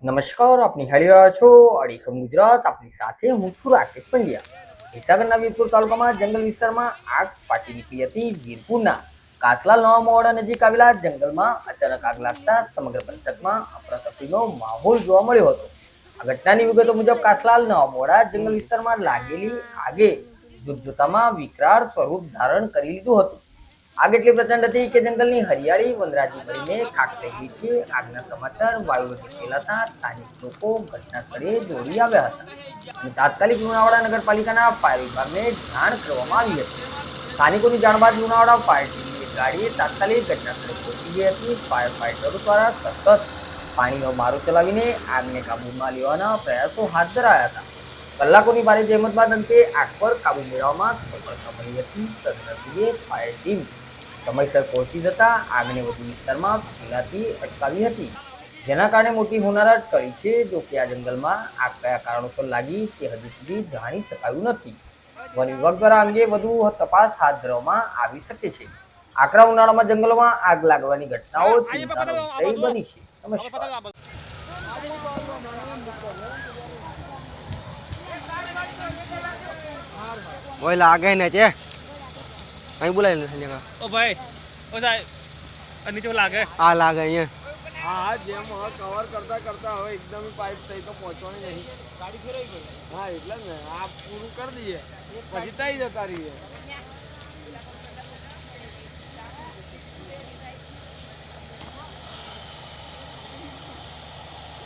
નમસ્કાર, આપ નિહાળી રહ્યા છો અડીખમ ગુજરાત. આપની સાથે હું છું રાકેશ પંડ્યા. મહીસાગરના વીરપુર તાલુકામાં જંગલ વિસ્તારમાં આગ ફાટી નીકળી હતી. વીરપુરના કાસલાલ નવા મોવાડા નજીક આવેલા જંગલમાં અચાનક આગ લાગતા સમગ્ર પંથકમાં અફરાતફરીનો માહોલ જોવા મળ્યો હતો. આ ઘટનાની વિગતો મુજબ કાસલાલ નવા મોવાડા જંગલ વિસ્તારમાં લાગેલી આગે જોતજોતામાં વિકરાળ સ્વરૂપ ધારણ કરી લીધું હતું. આગ એટલી પ્રચંડ હતી કે જંગલની હરિયાળી વનરાજી ભરીને ખાક થઈ ગઈ છે. આગના સમાચાર વાયુવેગે ફેલાતા સ્થાનિક લોકો ઘટના સ્થળે દોડી આવ્યા હતા અને તાત્કાલિક લુણાવાડા નગરપાલિકાના ફાયર વિભાગને જાણ કરવામાં આવી હતી. સ્થાનિકોની જાણ બાદ લુણાવાડા ફાયર ટીમની એક ગાડી તાત્કાલિક ઘટના સ્થળે પહોંચી ગઈ હતી. ફાયર ફાઈટરો દ્વારા સતત પાણીનો મારો ચલાવીને આગને કાબૂમાં લેવાના પ્રયાસો હાથ ધરાયા હતા. કલાકોની ભારે જહેમત બાદ અંતે આગ પર કાબુ મેળવવામાં સફળતા મળી હતી. સદનસીબે ફાયર ટીમ સમયસર પહોંચી જતા આગને વધુ વિસ્તારમાં ફેલાતી અટકાવી હતી, જેના કારણે મોટી હોનારત ટળી છે. જો કે આ જંગલમાં આગ કયા કારણોસર લાગી તે હજુ સુધી જાણી શકાયું નથી. વન વિભાગ દ્વારા અંગે વધુ તપાસ હાથ ધરવામાં આવી શકે છે. આકરા ઉનાળામાં જંગલોમાં આગ લાગવાની ઘટનાઓ ચિંતાનો વિષય બની છે. નમસ્કાર. ઓય લાગે ને છે અહીં બોલાય ને ઓ ભાઈ ઓ સાહેબ નીચે લાગે આ લાગે અહીંયા હા જેમ કવર કરતા કરતા હવે એકદમ પાઇપ થઈ તો પહોંચવાની નહીં ગાડી ફેરવી ગઈ. હા એટલે જ ને આ પૂરું કરી દઈએ પછી તઈ જતા રહીએ.